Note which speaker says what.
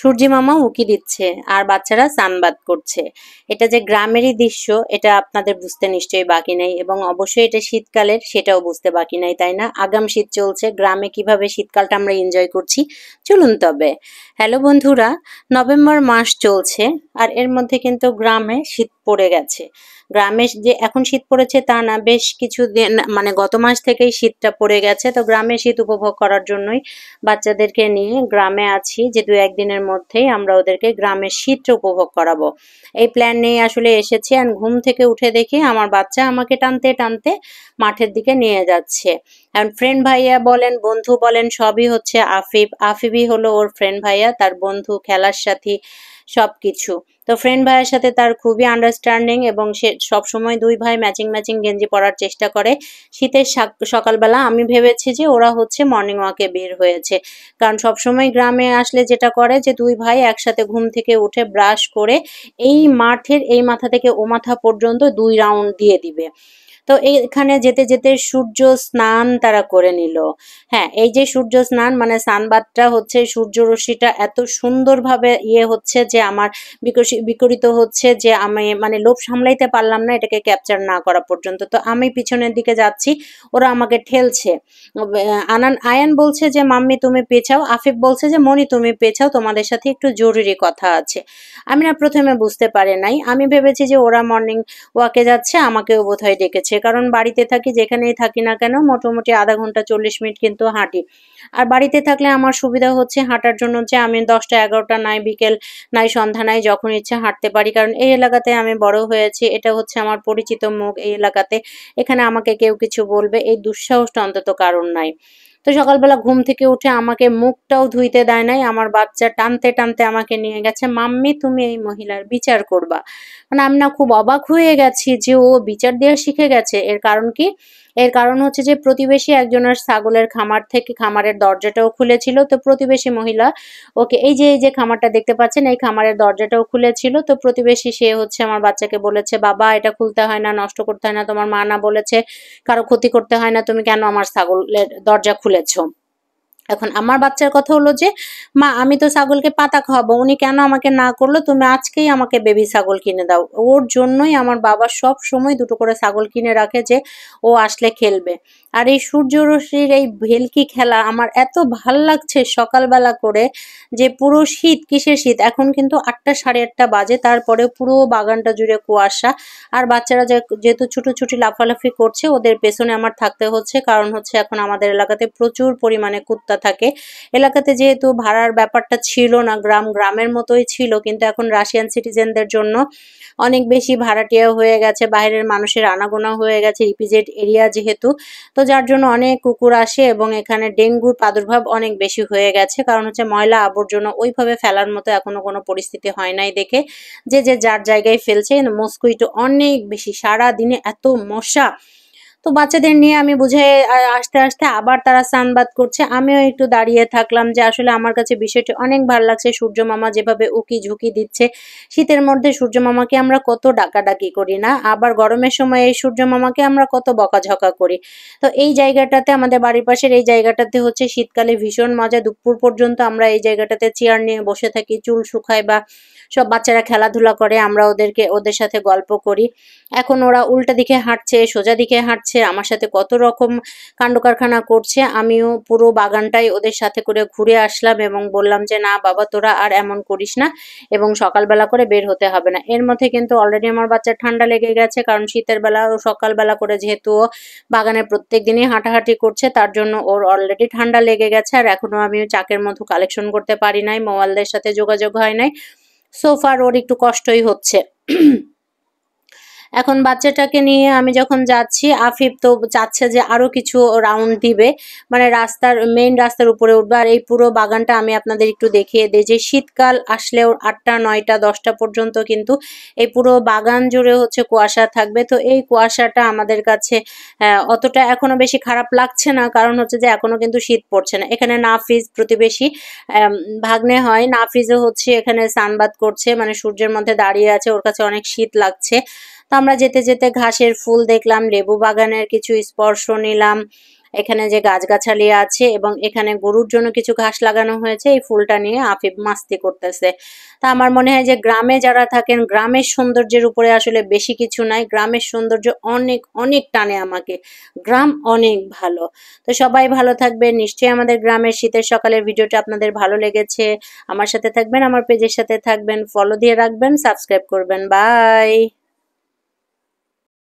Speaker 1: সূর্যি মামা উঁকি দিচ্ছে আর বাচ্চারা সানবাদ করছে। এটা যে গ্রামেরই দৃশ্য এটা আপনাদের বুঝতে নিশ্চয়ই বাকি নেই, এবং অবশ্যই এটা শীতকালের সেটাও বুঝতে বাকি নাই, তাই না? আগাম শীত চলছে, গ্রামে কিভাবে শীতকালটা আমরা এনজয় করছি চলুন তবে। হ্যালো বন্ধুরা, নভেম্বর মাস চলছে আর এর মধ্যে কিন্তু গ্রামে শীত পড়ে গেছে। গ্রামে যে এখন শীত পড়েছে তা না, বেশ কিছু দিন মানে গত মাস থেকেই শীতটা পড়ে গেছে। তো গ্রামে শীত উপভোগ করার জন্যই বাচ্চাদেরকে নিয়ে গ্রামে আছি, যে দু একদিনের মধ্যেই আমরা ওদেরকে গ্রামের শীতটা উপভোগ করাবো। এই প্ল্যান নিয়ে আসলে এসেছি। আর ঘুম থেকে উঠে দেখি আমার বাচ্চা আমাকে টানতে টানতে মাঠের দিকে নিয়ে যাচ্ছে। এখন ফ্রেন্ড ভাইয়া বলেন, বন্ধু বলেন, সবই হচ্ছে আফিফ। আফিফই হলো ওর ফ্রেন্ড ভাইয়া, তার বন্ধু, খেলার সাথী, সবকিছু। তো ফ্রেন্ড ভাইয়ের সাথে তার খুবই আন্ডারস্ট্যান্ডিং, এবং সে সবসময় দুই ভাই ম্যাচিং ম্যাচিং গেঞ্জি পরার চেষ্টা করে। শীতের সকালবেলা আমি ভেবেছি যে ওরা হচ্ছে মর্নিং ওয়াকে বের হয়েছে, কারণ সবসময় গ্রামে আসলে যেটা করে যে দুই ভাই একসাথে ঘুম থেকে উঠে ব্রাশ করে এই মাঠের এই মাথা থেকে ও মাথা পর্যন্ত 2 রাউন্ড দিয়ে দিবে। তো এখানে যেতে যেতে সূর্য স্নান তারা করে নিল। হ্যাঁ, এই যে সূর্য স্নান মানে সানবাদটা হচ্ছে, সূর্য রশ্মিটা এত সুন্দরভাবে হচ্ছে যে আমার বিকরিত হচ্ছে, যে আমি মানে লোভ সামলাইতে পারলাম না এটাকে ক্যাপচার না করা পর্যন্ত। তো আমি পিছনের দিকে যাচ্ছি, ওরা আমাকে ঠেলছে। আয়ান বলছে যে মাম্মি তুমি পেছাও, আফিফ বলছে যে মনি তুমি পেছাও, তোমাদের সাথে একটু জরুরি কথা আছে। আমি না প্রথমে বুঝতে পারি নাই, আমি ভেবেছি যে ওরা মর্নিং ওয়াকে যাচ্ছে, আমাকেও বোধহয় ডেকেছে, কারণ বাড়িতে থাকি যেখানেই থাকি না কেন মোটামুটি আধা ঘন্টা 40 মিনিট কিন্তু হাঁটি। আর বাড়িতে থাকলে আমার সুবিধা হচ্ছে হাঁটার জন্য, যে আমি 10টা 11টা নাই বিকেল নাই সন্ধ্যা নাই যখন ইচ্ছে হাঁটতে পারি, কারণ এই এলাকাতে আমি বড় হয়েছি, এটা হচ্ছে আমার পরিচিত মুখ এই এলাকাতে। এখানে আমাকে কেউ কিছু বলবে এই দুঃসাহসটা অন্তত কারণ নাই। তো সকালবেলা ঘুম থেকে উঠে আমাকে মুখটাও ধুইতে দেয় নাই, আমার বাচ্চা টানতে টানতে আমাকে নিয়ে গেছে, মাম্মি তুমি এই মহিলার বিচার করবা। মানে আমি না খুব অবাক হয়ে গেছি যে ও বিচার দেওয়া শিখে গেছে। এর কারণ কি? এর কারণ হচ্ছে যে প্রতিবেশী একজনের ছাগলের খামার থেকে খামারের দরজাটাও খুলেছিল। তো প্রতিবেশী মহিলা ওকে এই যে খামারটা দেখতে পাচ্ছেন এই খামারের দরজাটাও খুলেছিল। তো প্রতিবেশী সে হচ্ছে আমার বাচ্চাকে বলেছে, বাবা এটা খুলতে হয় না, নষ্ট করতে হয় না, তোমার মা না বলেছে কারো ক্ষতি করতে হয় না, তুমি কেন আমার ছাগলের দরজা খুলেছো? এখন আমার বাচ্চার কথা হলো যে মা আমি তো ছাগলকে পাতা খাওয়াবো, উনি কেন আমাকে না করলো, তুমি আজকেই আমাকে বেবি ছাগল কিনে দাও। ওর জন্যই আমার বাবা সব সময় দুটো করে ছাগল কিনে রাখে, যে ও আসলে খেলবে। আর এই সূর্যরশ্মির এই ভেলকি খেলা আমার এত ভাল লাগছে সকালবেলা করে, যে পুরো শীত, কিসের শীত, এখন কিন্তু 8টা 8:30 বাজে, তারপরে পুরো বাগানটা জুড়ে কুয়াশা। আর বাচ্চারা যেহেতু ছুটোছুটি লাফালাফি করছে ওদের পেছনে আমার থাকতে হচ্ছে, কারণ হচ্ছে এখন আমাদের এলাকাতে প্রচুর পরিমাণে কুত্তা থাকে। এলাকাতে যেহেতু ভাড়ার ব্যাপারটা ছিল না, গ্রামের মতোই ছিল, কিন্তু এখন রাশিয়ান সিটিজেনদের জন্য অনেক বেশি ভাড়াটিয়া হয়ে গেছে, বাইরের মানুষের আনাগোনা হয়ে গেছে ইপিজেড এরিয়া যেহেতু। তো যার জন্য অনেক কুকুর আসে, এবং এখানে ডেঙ্গুর প্রাদুর্ভাব অনেক বেশি হয়ে গেছে, কারণ হচ্ছে ময়লা আবর্জনা ওইভাবে ফেলার মতো এখনো কোনো পরিস্থিতি হয় নাই দেখে, যে যার জায়গায় ফেলছে। মস্কুইটো অনেক বেশি, সারা দিনে এত মশা। তো বাচ্চাদের নিয়ে আমি বুঝে আসতে আসতে আবার তারা সানবাদ করছে, আমিও একটু দাঁড়িয়ে থাকলাম, যে আসলে আমার কাছে বিষয়টি অনেক ভালো লাগছে। সূর্য মামা যেভাবে উকি ঝুঁকি দিচ্ছে, শীতের মধ্যে সূর্য মামাকে আমরা কত ডাকাডাকি করি না, আবার গরমের সময় এই সূর্য মামাকে আমরা কত বকাঝকা করি। তো এই জায়গাটাতে আমাদের বাড়ির পাশের এই জায়গাটাতে হচ্ছে শীতকালে ভীষণ মজা, দুপুর পর্যন্ত আমরা এই জায়গাটাতে চেয়ার নিয়ে বসে থাকি, চুল শুকায় বা সব বাচ্চারা খেলাধুলা করে, আমরা ওদের সাথে গল্প করি। এখন ওরা উল্টা দিকে হাঁটছে, সোজা দিকে হাঁটছে, আমার সাথে কত রকম কাণ্ডকারখানা করছে। আমিও পুরো বাগানটাই ওদের সাথে করে ঘুরে আসলাম, এবং বললাম যে না বাবা তোরা আর এমন করিস না, এবং সকালবেলা করে বের হতে হবে না। এর মধ্যে কিন্তু অলরেডি আমার বাচ্চার ঠান্ডা লেগে গেছে, কারণ শীতের বেলা ও সকালবেলা করে যেহেতু ও বাগানে প্রত্যেক দিনই হাঁটাহাঁটি করছে, তার জন্য ওর অলরেডি ঠান্ডা লেগে গেছে। আর এখনো আমি চাকের মধু কালেকশন করতে পারি নাই, মোয়ালদের সাথে যোগাযোগ হয় নাই, সোফার ওর একটু কষ্টই হচ্ছে। এখন বাচ্চাটাকে নিয়ে আমি যখন যাচ্ছি, আফিফ তো চাচ্ছে যে আরো কিছু রাউন্ড দিবে, মানে মেইন রাস্তার উপরে উঠবে। আর এই পুরো বাগানটা আমি আপনাদের একটু দেখিয়ে দিই, যে শীতকাল আসলেও 8টা 9টা 10টা পর্যন্ত কিন্তু এই পুরো বাগান জুড়ে হচ্ছে কুয়াশা থাকবে। তো এই কুয়াশাটা আমাদের কাছে অতটা এখনো বেশি খারাপ লাগছে না, কারণ হচ্ছে যে এখনো কিন্তু শীত পড়ছে না। এখানে নাফিজ প্রতিবেশী ভাগ্নে হয়, নাফিজও হচ্ছে এখানে সানবাদ করছে, মানে সূর্যের মধ্যে দাঁড়িয়ে আছে, ওর কাছে অনেক শীত লাগছে। তো আমরা যেতে যেতে ঘাসের ফুল দেখলাম, লেবু বাগানের কিছু স্পর্শ নিলাম, এখানে যে গাছগাছালি আছে এবং এখানে গরুর জন্য কিছু ঘাস লাগানো হয়েছে, এই ফুলটা নিয়ে আফিফ মাস্তি করতেছে। তা আমার মনে হয় যে গ্রামে যারা থাকেন, গ্রামের সৌন্দর্যের উপরে আসলে বেশি কিছু নাই, গ্রামের সৌন্দর্য অনেক অনেক টানে আমাকে, গ্রাম অনেক ভালো। তো সবাই ভালো থাকবেন, নিশ্চয়ই আমাদের গ্রামের শীতের সকালের ভিডিওটা আপনাদের ভালো লেগেছে। আমার সাথে থাকবেন, আমার পেজের সাথে থাকবেন, ফলো দিয়ে রাখবেন, সাবস্ক্রাইব করবেন। বাই।